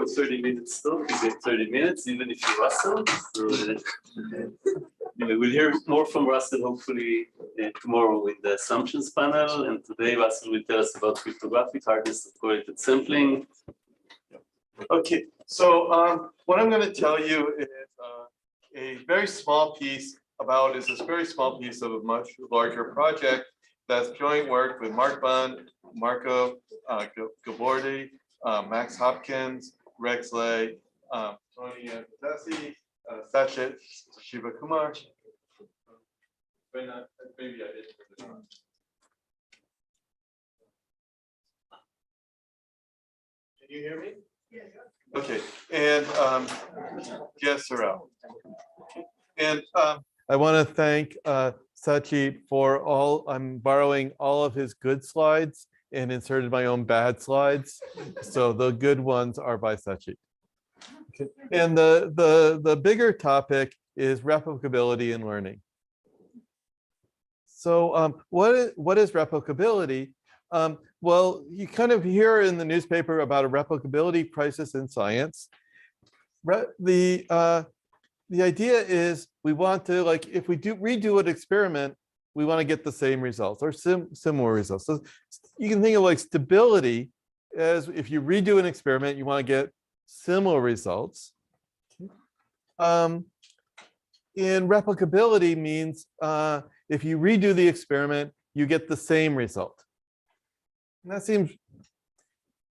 for 30 minutes still. We get 30 minutes, even if you Russell. So, anyway, we'll hear more from Russell hopefully tomorrow in the assumptions panel. And today Russell will tell us about cryptographic, hardness of correlated sampling. Okay, so what I'm going to tell you is a very small piece about is this very small piece of a much larger project that's joint work with Mark Bund, Marco Gabordi, Max Hopkins, Rex Lay, Tony Tessi, Sachin Shivakumar. Maybe I didn't put this on. Can you hear me? Yeah. Okay, and yes, Sorrel. And I want to thank Sachi for all. I'm borrowing all of his good slides and inserted my own bad slides. So the good ones are by Sachi. Okay. And the bigger topic is replicability in learning. So what is replicability? Well, you kind of hear in the newspaper about a replicability crisis in science. The idea is we want to, like, if we redo an experiment, we want to get the same results or similar results. So you can think of like stability as if you redo an experiment, you want to get similar results. And replicability means if you redo the experiment, you get the same result. And that seems,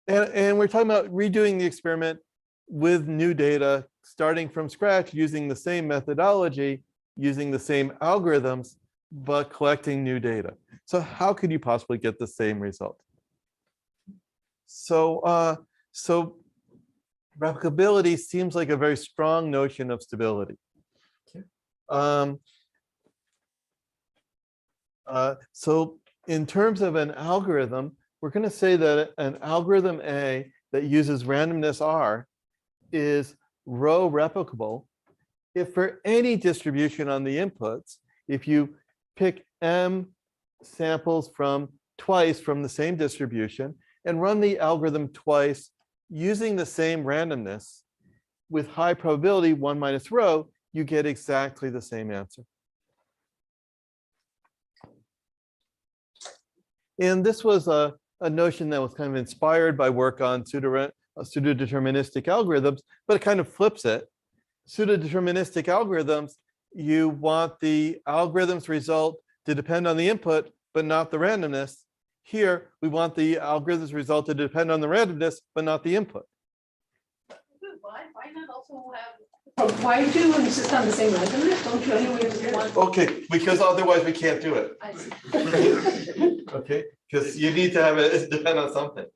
and we're talking about redoing the experiment with new data, starting from scratch, using the same methodology, using the same algorithms, but collecting new data. So how could you possibly get the same result? So, so replicability seems like a very strong notion of stability. So in terms of an algorithm, we're going to say that an algorithm A that uses randomness R is row replicable if for any distribution on the inputs, if you pick m samples from twice from the same distribution and run the algorithm twice using the same randomness with high probability 1 minus rho, you get exactly the same answer. And this was a notion that was kind of inspired by work on pseudo-deterministic algorithms, but it kind of flips it. Pseudo-deterministic algorithms, you want the algorithm's result to depend on the input, but not the randomness. Here, we want the algorithm's result to depend on the randomness, but not the input. Why not also have, why do you insist on the same randomness? Don't you anyway want? Okay, because otherwise we can't do it. I see. Okay, because you need to have it depend on something.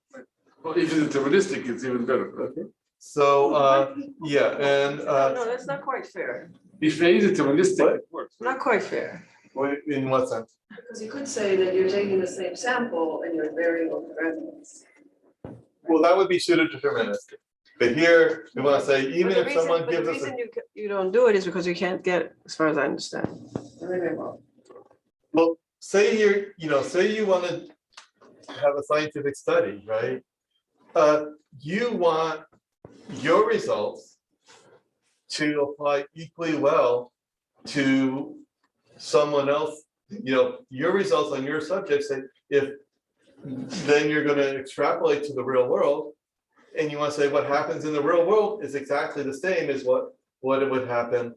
Well, if it's deterministic, it's even better. Okay. So yeah, and No, that's not quite fair. If A is deterministic, it works. Not quite fair. in what sense? Because you could say that you're taking the same sample and you're varying over randomness. Well, that would be pseudo-deterministic. But here, we want to say, even if someone gives the us reason you don't do it is because you can't get it, as far as I understand. well, say say you want to have a scientific study, right? You want your results to apply equally well to someone else. Your results on your subject, say, if then you're going to extrapolate to the real world, and you want to say what happens in the real world is exactly the same as what it would happen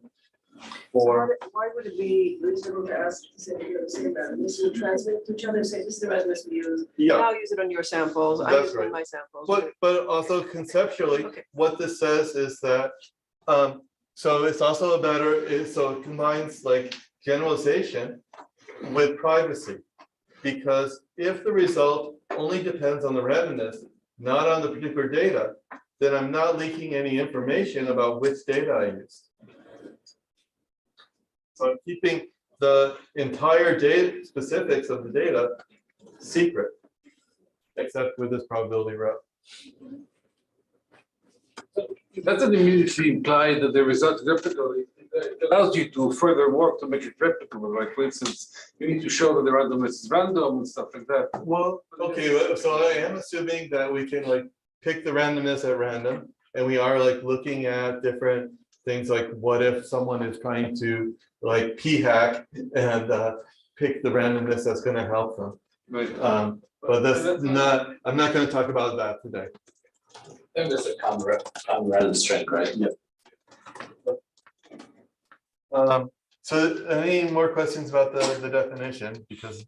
for. So why would it be reasonable to ask to say that you have the same randomness? You transmit to each other, say this is the randomness we use. Yeah, I'll use it on your samples. I That's use it on right. my samples. but also conceptually, Okay. what this says is that so it's also so it combines like generalization with privacy, because if the result only depends on the randomness, not on the particular data, then I'm not leaking any information about which data I used. So I'm keeping the entire data specifics of the data secret, except with this probability row. That doesn't immediately imply that the result is replicable. It allows you to further work to make it replicable, right? For instance, you need to show that the randomness is random and stuff like that. Well, okay, so I am assuming that we can like pick the randomness at random, and we are like looking at different things like what if someone is trying to like p-hack and pick the randomness that's going to help them. Right. But that's not, I'm not going to talk about that today. And there's a common random string, right? Yeah. So any more questions about the definition? Because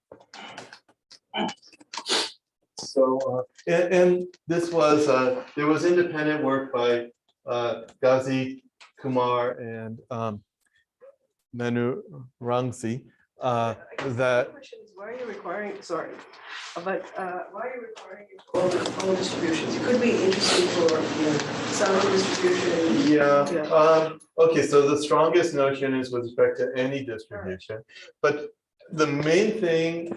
so and this was there was independent work by Ghazi Kumar and Manu Rangsi that Question is, why are you requiring, sorry, but why are you requiring it for all distributions? It could be interesting for, some distribution. yeah. Okay, so the strongest notion is with respect to any distribution, but the main thing,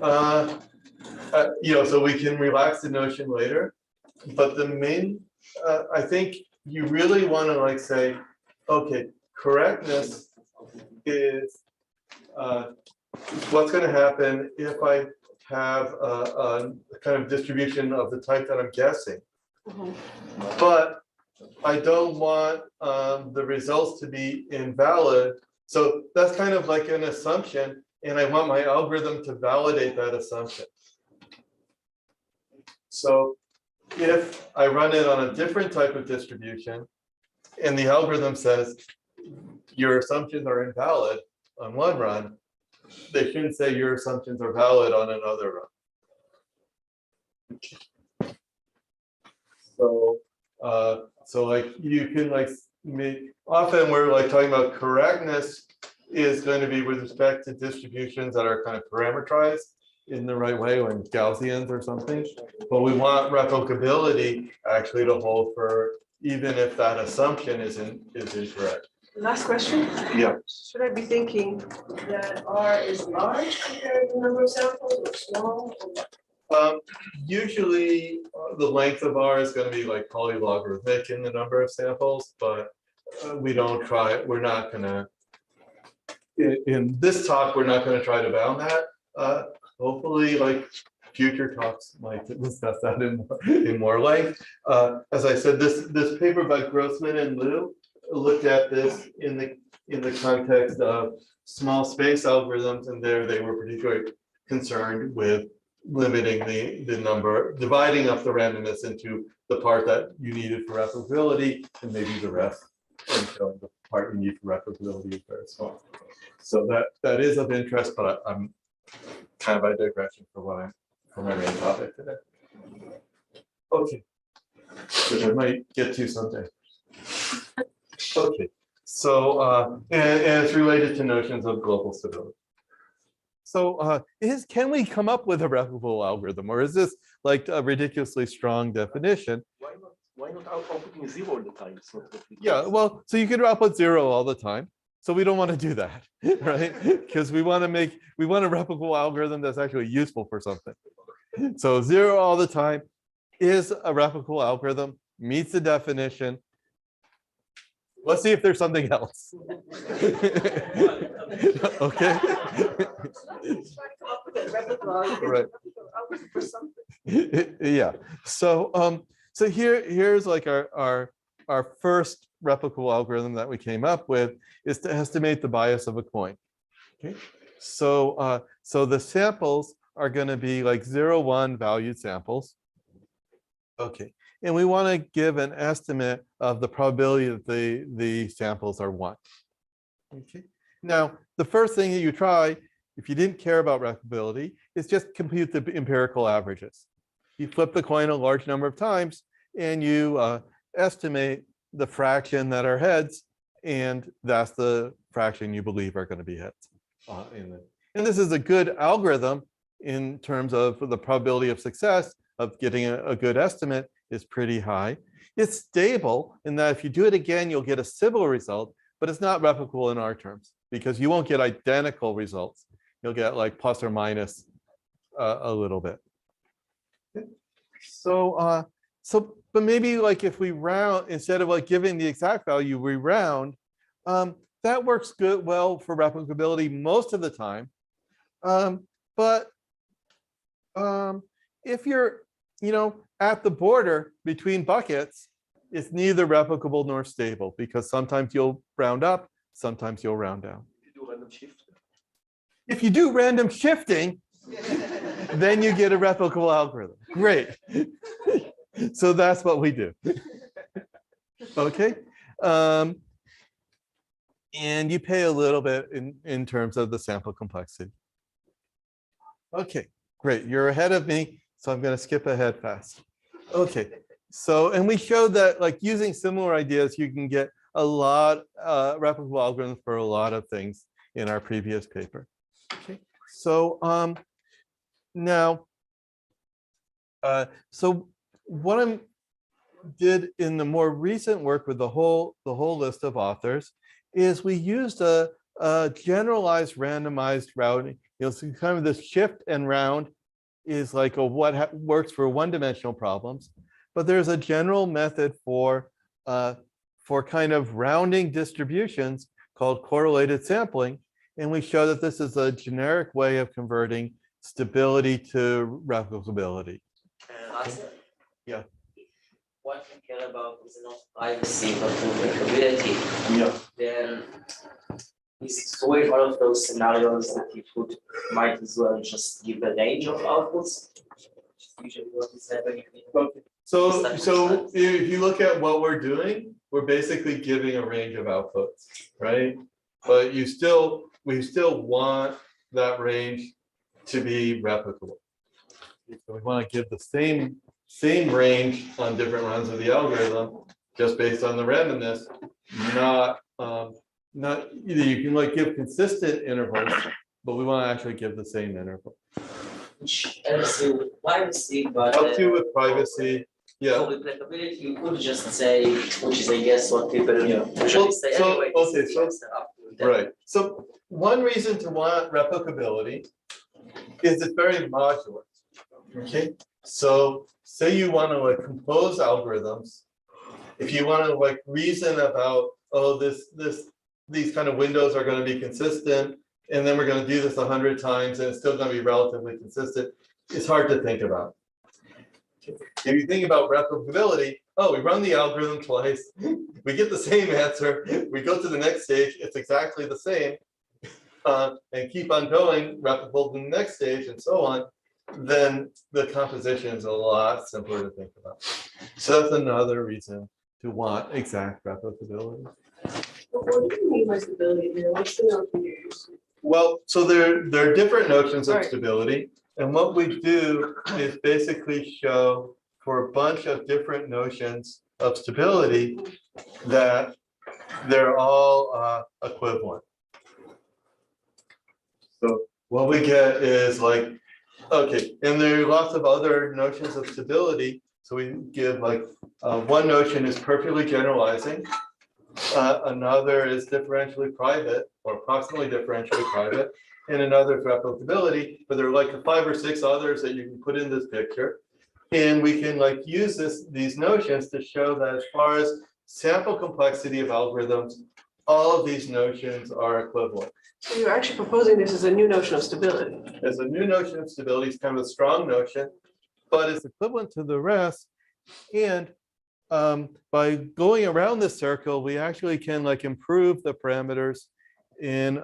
so we can relax the notion later, but the main, I think you really want to like say, okay, correctness is what's going to happen if I have a kind of distribution of the type that I'm guessing, but I don't want the results to be invalid. So that's kind of like an assumption, and I want my algorithm to validate that assumption. So if I run it on a different type of distribution, and the algorithm says your assumptions are invalid on one run, they shouldn't say your assumptions are valid on another run. So like you can like make, often we're like talking about correctness is going to be with respect to distributions that are kind of parameterized in the right way, like Gaussians or something. But we want replicability actually to hold for even if that assumption is incorrect. Last question. Yeah. Should I be thinking That R is large compared to the number of samples or small? Usually the length of R is going to be like polylogarithmic in the number of samples, but we don't try, we're not going to, in this talk, we're not going to try to bound that. Hopefully like future talks might discuss that in more length. As I said, this paper by Grossman and Liu looked at this in the context of small space algorithms, and there they were particularly concerned with limiting the number, dividing up the randomness into the part that you needed for replicability and maybe the rest, and showing the part you need for replicability is very small. So that is of interest, but I'm kind of a digression for my main topic today. Okay, which I might get to someday. Okay, so and it's related to notions of global stability. So can we come up with a replicable algorithm, or is this like a ridiculously strong definition? Why not outputting 0 all the time? Yeah, well, so you could output 0 all the time. So we don't want to do that, right? Because we want a replicable algorithm that's actually useful for something. So 0 all the time is a replicable algorithm, meets the definition. Let's see if there's something else. Okay. Right. Yeah. So here's like our first replicable algorithm that we came up with is to estimate the bias of a coin. Okay. So the samples are going to be like 0, 1 valued samples. Okay. And we want to give an estimate of the probability that the samples are 1. Okay. Now, the first thing that you try, if you didn't care about replicability, is just compute the empirical averages. You flip the coin a large number of times, and you estimate the fraction that are heads, and that's the fraction you believe are going to be heads. And this is a good algorithm in terms of the probability of success of getting a good estimate is pretty high. It's stable in that if you do it again, you'll get a similar result, but it's not replicable in our terms because you won't get identical results. You'll get like plus or minus a little bit. So, but maybe like if we round, instead of like giving the exact value, we round, that works well for replicability most of the time. But if you're, at the border between buckets, it's neither replicable nor stable because sometimes you'll round up, sometimes you'll round down. You do random shift. If you do random shifting, then you get a replicable algorithm. Great. So that's what we do. Okay. And you pay a little bit in terms of the sample complexity. Okay, great. You're ahead of me, so I'm going to skip ahead fast. Okay. So, and we showed that like using similar ideas, you can get a lot replicable algorithms for a lot of things in our previous paper. Okay. So now, so what I did in the more recent work with the whole list of authors is we used a generalized randomized routing. So kind of this shift and round is like what works for one-dimensional problems, but there's a general method for kind of rounding distributions called correlated sampling, and we show that this is a generic way of converting stability to replicability. Yeah. What we care about is not privacy but replicability. Yeah. Then is it avoid all of those scenarios that you might as well just give a range of outputs? Usually what is happening. So if you look at what we're doing, we're basically giving a range of outputs, right? But we still want that range to be replicable. So we want to give the same range on different runs of the algorithm, just based on the randomness, not you can like give consistent intervals, but we want to actually give the same interval. Which helps you with privacy, but helps you with privacy. Yeah. For replicability, you could just say, which is I guess what people usually say anyway. Right. So one reason to want replicability is it's very modular. Okay. So say you want to like compose algorithms. If you want to like reason about, oh, these kind of windows are going to be consistent, and then we're going to do this 100 times and it's still going to be relatively consistent, it's hard to think about. If you think about replicability, oh, we run the algorithm twice, we get the same answer, we go to the next stage, it's exactly the same, and keep on going, replicable to the next stage, and so on, then the composition is a lot simpler to think about. So that's another reason to want exact replicability. What do you mean by stability here? What's the notion you use? Well, so there are different notions of stability. And what we do is basically show for a bunch of different notions of stability that they're all equivalent. So what we get is like, okay, and there are lots of other notions of stability. So we give like one notion is perfectly generalizing. Another is differentially private or approximately differentially private. And another is replicability, but there are like 5 or 6 others that you can put in this picture. And we can like use these notions to show that as far as sample complexity of algorithms, all of these notions are equivalent. So you're actually proposing this as a new notion of stability. As a new notion of stability, it's kind of a strong notion, but it's equivalent to the rest. And by going around this circle, we actually can like improve the parameters in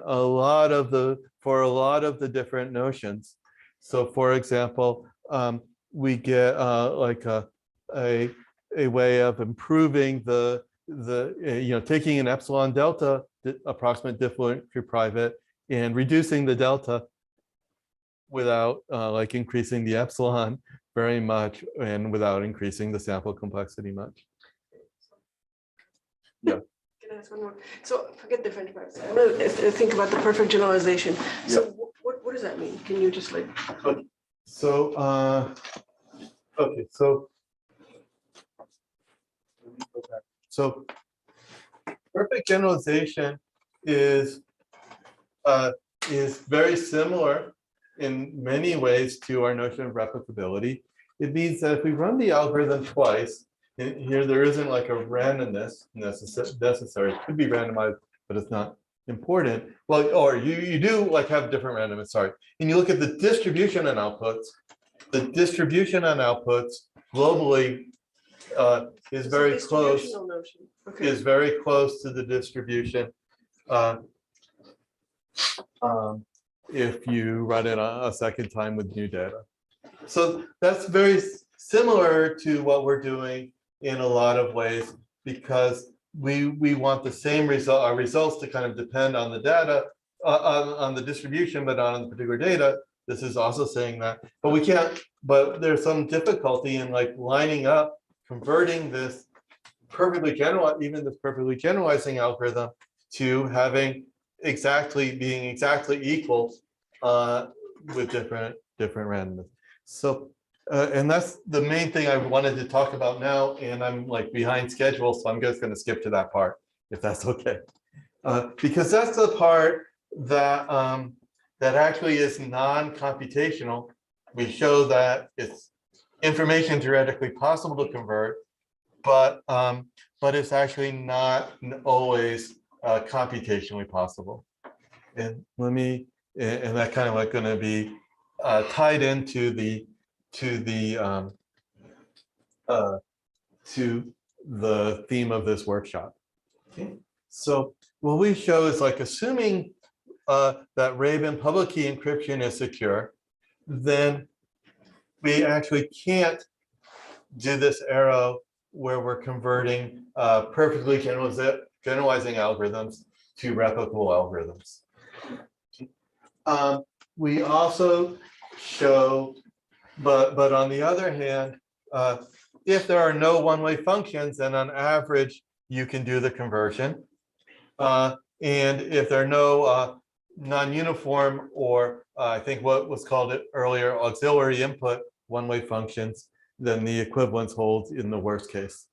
for a lot of the different notions. So for example, we get like a way of improving taking an epsilon delta approximate differentially private and reducing the delta without like increasing the epsilon very much and without increasing the sample complexity much. Yeah. Can I ask one more? So forget differential privacy. I want to think about the perfect generalization. So what does that mean? Can you just like? Okay. So okay. So perfect generalization is very similar in many ways to our notion of replicability. It means that if we run the algorithm twice, and here there isn't like a randomness necessary. It could be randomized, but it's not important. Well, or you do like have different randomness, sorry. And you look at the distribution on outputs. The distribution on outputs globally is It's a very close, distributional notion. Okay. is very close to the distribution. If you run it a second time with new data. So that's very similar to what we're doing in a lot of ways, because we want the same result, our results to kind of depend on the data, on the distribution, but not on the particular data. This is also saying that, but we can't, but there's some difficulty in like lining up, converting this perfectly general, even this perfectly generalizing algorithm to having being exactly equal with different randomness. So, and that's the main thing I wanted to talk about now, and I'm like behind schedule, so I'm just going to skip to that part, if that's okay. Because that's the part that that actually is non-computational. We show that it's information theoretically possible to convert, but it's actually not always computationally possible. And and that kind of like going to be tied into the theme of this workshop. Okay. So what we show is like assuming that Rabin public key encryption is secure, then we actually can't do this arrow where we're converting perfectly generalizing algorithms to replicable algorithms. We also show, but on the other hand, if there are no one-way functions, then on average, you can do the conversion. And if there are no non-uniform, or I think what was called it earlier, auxiliary input one-way functions, then the equivalence holds in the worst case.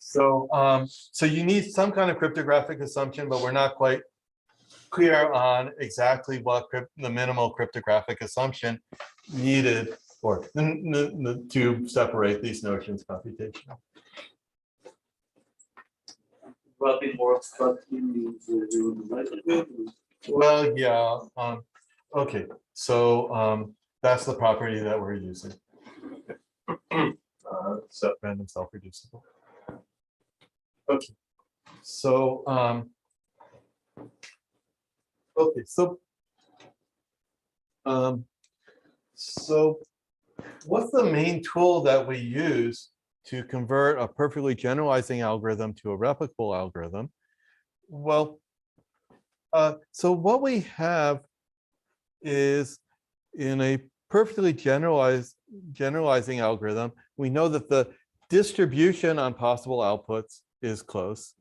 So, so you need some kind of cryptographic assumption, but we're not quite clear on exactly what the minimal cryptographic assumption needed or to separate these notions computationally. Rapid more abstractly means Well, yeah. Okay, so that's the property that we're using. So random self-reducible. Okay, so okay, so what's the main tool that we use to convert a perfectly generalizing algorithm to a replicable algorithm? Well, so what we have is in a perfectly generalizing algorithm, we know that the distribution on possible outputs is close.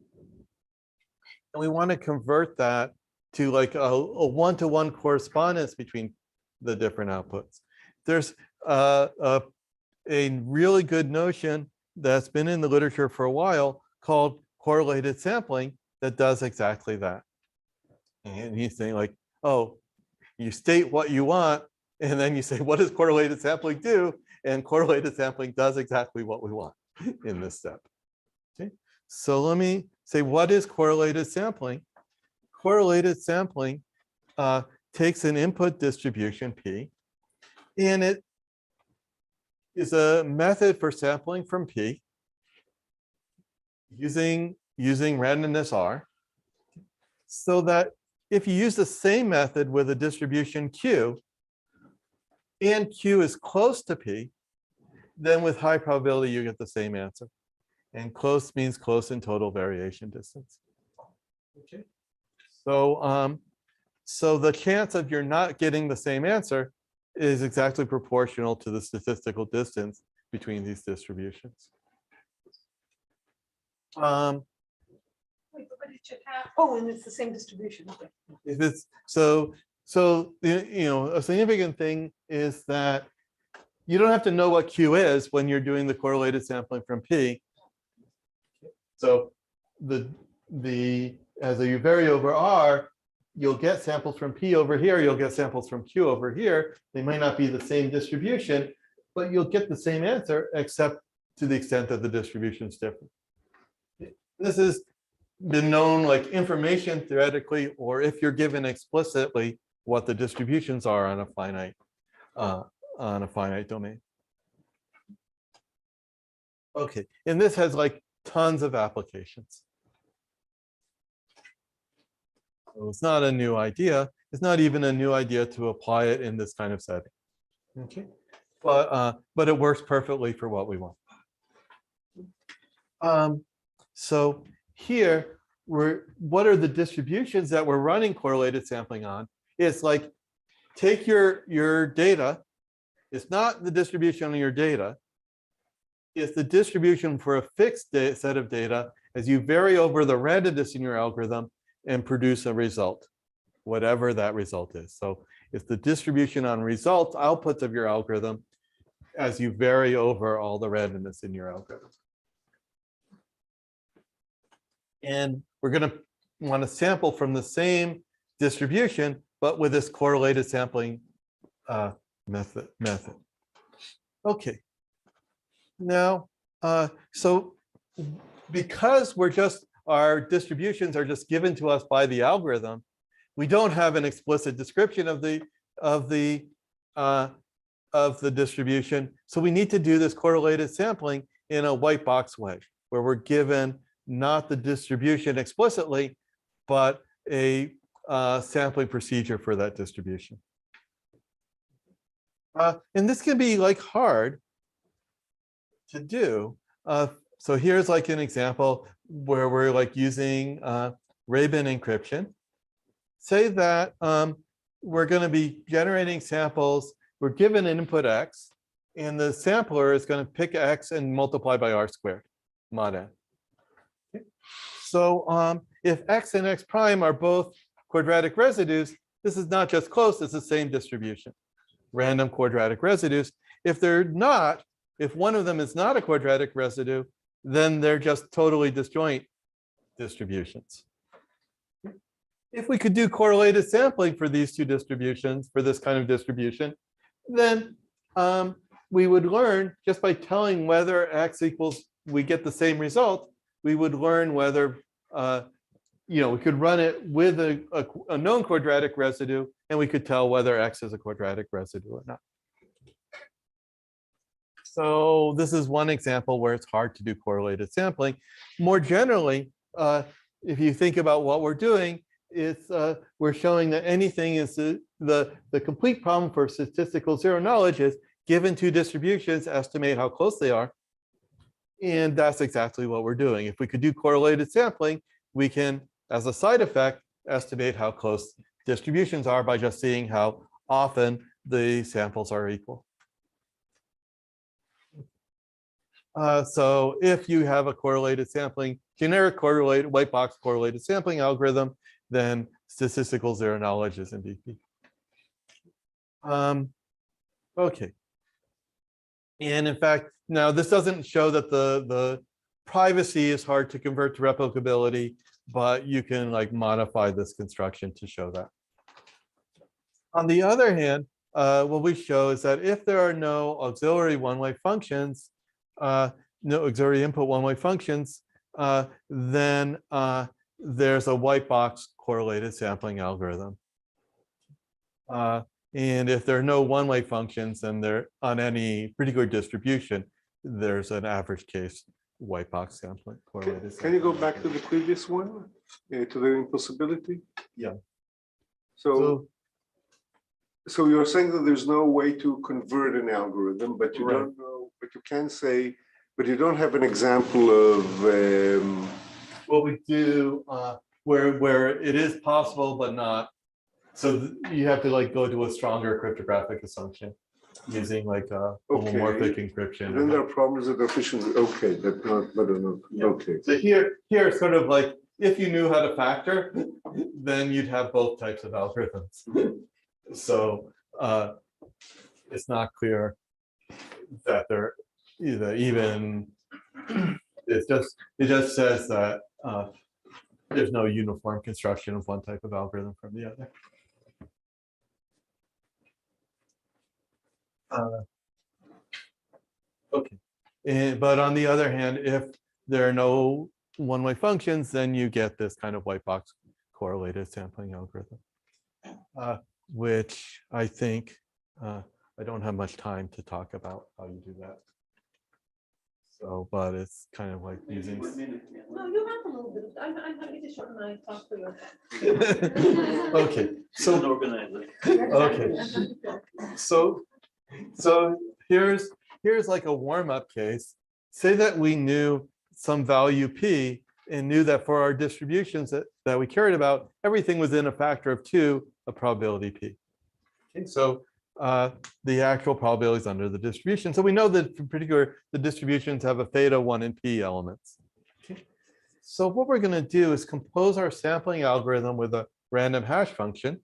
And we want to convert that to like a one-to-one correspondence between the different outputs. There's a really good notion that's been in the literature for a while called correlated sampling that does exactly that. And he's saying like, oh, you state what you want, and then you say, what does correlated sampling do? And correlated sampling does exactly what we want in this step. Okay, so let me say, what is correlated sampling? Correlated sampling takes an input distribution P, and it is a method for sampling from P using randomness R, so that if you use the same method with a distribution Q, and Q is close to P, then with high probability you get the same answer. And close means close in total variation distance. Okay, so so the chance of you're not getting the same answer is exactly proportional to the statistical distance between these distributions. Wait, but it should have, oh, and it's the same distribution. Okay. If it's so you know, a significant thing is that you don't have to know what Q is when you're doing the correlated sampling from P. So as you vary over R, you'll get samples from P over here, you'll get samples from Q over here. They might not be the same distribution, but you'll get the same answer, except to the extent that the distribution is different. This has been known like information theoretically, or if you're given explicitly what the distributions are on a finite domain. Okay, and this has like tons of applications. So it's not a new idea. It's not even a new idea to apply it in this kind of setting. Okay, but it works perfectly for what we want. So here what are the distributions that we're running correlated sampling on? It's like take your data. It's not the distribution on your data. It's the distribution for a fixed set of data as you vary over the randomness in your algorithm and produce a result, whatever that result is. So it's the distribution on results, outputs of your algorithm as you vary over all the randomness in your algorithm. And we're going to want to sample from the same distribution, but with this correlated sampling method. Okay. Now, so because our distributions are just given to us by the algorithm, we don't have an explicit description of the distribution. So we need to do this correlated sampling in a white box way, where we're given not the distribution explicitly, but a sampling procedure for that distribution. And this can be like hard to do. So here's like an example where we're like using Ray-Ban encryption. Say that we're going to be generating samples. We're given an input X, and the sampler is going to pick X and multiply by R squared, mod n. Okay. So if X and X prime are both quadratic residues, this is not just close, it's the same distribution, random quadratic residues. If they're not, if one of them is not a quadratic residue, then they're just totally disjoint distributions. If we could do correlated sampling for these two distributions, for this kind of distribution, then we would learn just by telling whether X equals, we get the same result, we would learn whether, we could run it with a known quadratic residue, and we could tell whether X is a quadratic residue or not. So this is one example where it's hard to do correlated sampling. More generally, if you think about what we're doing, it's we're showing that anything is the complete problem for statistical zero knowledge is given two distributions, estimate how close they are. And that's exactly what we're doing. If we could do correlated sampling, we can, as a side effect, estimate how close distributions are by just seeing how often the samples are equal. So if you have a correlated sampling, generic correlated white box correlated sampling algorithm, then statistical zero knowledge is MVP. Okay. And in fact, now this doesn't show that the privacy is hard to convert to replicability, but you can like modify this construction to show that. On the other hand, what we show is that if there are no auxiliary one-way functions, no auxiliary input one-way functions, then there's a white box correlated sampling algorithm. And if there are no one-way functions, then they're on any particular distribution, there's an average case white box sampling correlated. Can you go back to the previous one, to the impossibility? Yeah. So you're saying that there's no way to convert an algorithm, but you don't know, but you can say, but you don't have an example of what we do where it is possible but not. So you have to like go to a stronger cryptographic assumption using like a homomorphic encryption. Then there are problems that are efficient. Okay, that's not better enough. Yeah. Okay. So here it's sort of like if you knew how to factor, then you'd have both types of algorithms. So it's not clear that they're even. It just says that there's no uniform construction of one type of algorithm from the other. Okay, but on the other hand, if there are no one-way functions, then you get this kind of white box correlated sampling algorithm, which I think I don't have much time to talk about how you do that. So, but it's kind of like using. No, you have a little bit. I'm happy to shorten my talk for you. Okay, So an so, organizer. okay. So here's like a warm-up case. Say that we knew some value P and knew that for our distributions that we cared about, everything was in a factor of 2 of probability P. Okay, so the actual probabilities under the distribution. So we know that in particular, the distributions have a theta 1 and P elements. Okay. So what we're going to do is compose our sampling algorithm with a random hash function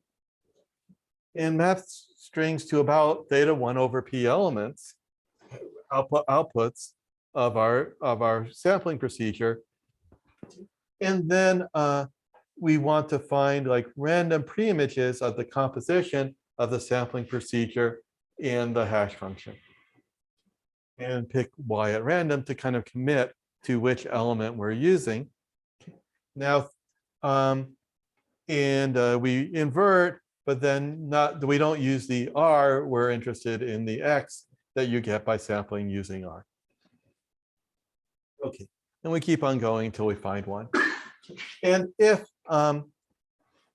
and map strings to about theta 1 over P elements, outputs of our sampling procedure. And then we want to find like random preimages of the composition of the sampling procedure and the hash function. And pick Y at random to kind of commit to which element we're using. Now, we invert, but then we don't use the R, we're interested in the X that you get by sampling using R. Okay, and we keep on going until we find one. And if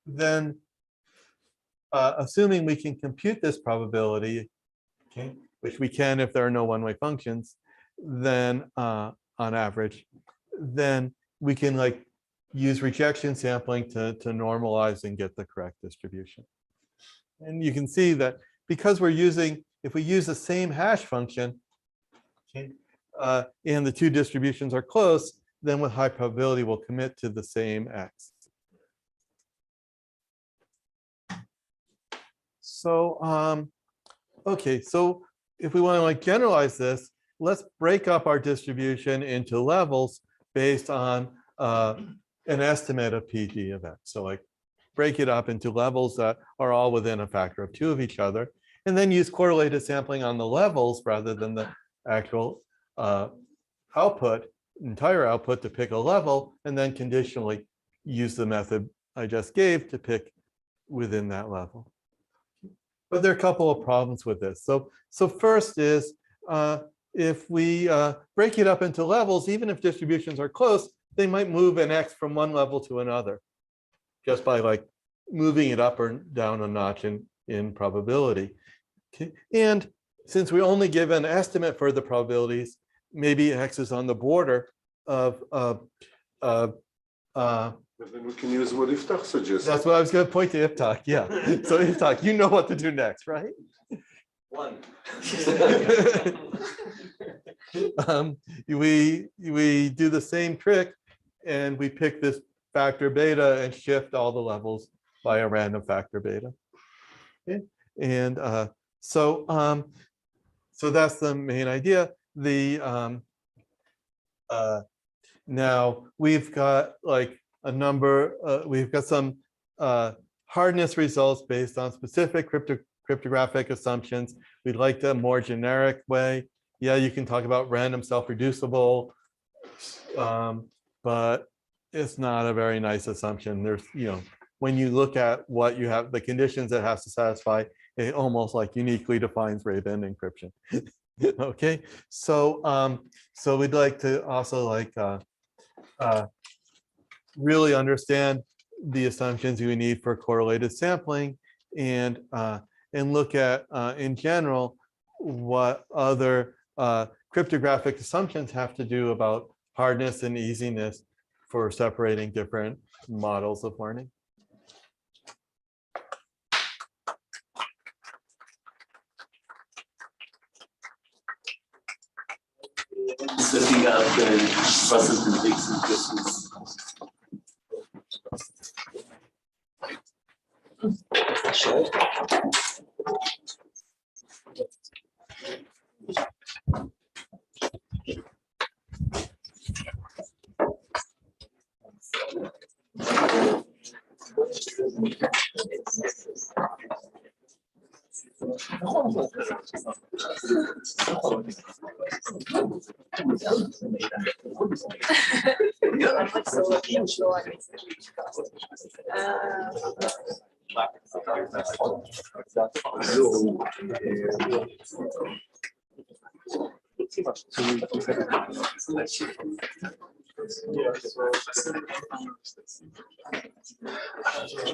then assuming we can compute this probability, okay, which we can if there are no one-way functions, then on average, then we can like use rejection sampling to normalize and get the correct distribution. And you can see that because if we use the same hash function, okay, and the two distributions are close, then with high probability we'll commit to the same X. So, okay, so if we want to like generalize this, let's break up our distribution into levels based on an estimate of PG of X. So like break it up into levels that are all within a factor of 2 of each other, and then use correlated sampling on the levels rather than the actual entire output to pick a level, and then conditionally use the method I just gave to pick within that level. But there are a couple of problems with this. So first is if we break it up into levels, even if distributions are close, they might move an X from one level to another just by like moving it up or down a notch in probability. Okay. And since we only give an estimate for the probabilities, maybe X is on the border of But then we can use what Iftach suggests. that's what I was going to point to Iftach. Yeah. So Iftach, you know what to do next, right? One. We do the same trick and we pick this factor beta and shift all the levels by a random factor beta. Okay. And so that's the main idea. Now we've got like a number, we've got some hardness results based on specific cryptographic assumptions. We'd like the more generic way. Yeah, you can talk about random self-reducible, but it's not a very nice assumption. There's, when you look at what you have, the conditions it has to satisfy, it almost like uniquely defines Ray-Ban encryption. Okay, so we'd like to also like really understand the assumptions you need for correlated sampling and look at in general what other cryptographic assumptions have to do about hardness and easiness for separating different models of learning. Setting up process and fixing questions.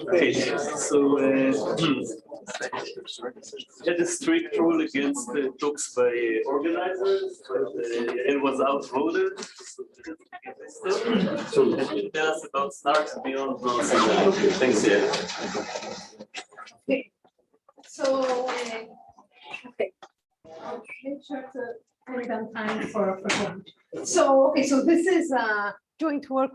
Okay, so had a strict rule against talks by organizers, but it was outvoted. So tell us about snarks beyond those. Thanks, yeah. So, okay. I'll make sure to end on time for lunch. So, okay, so this is joint work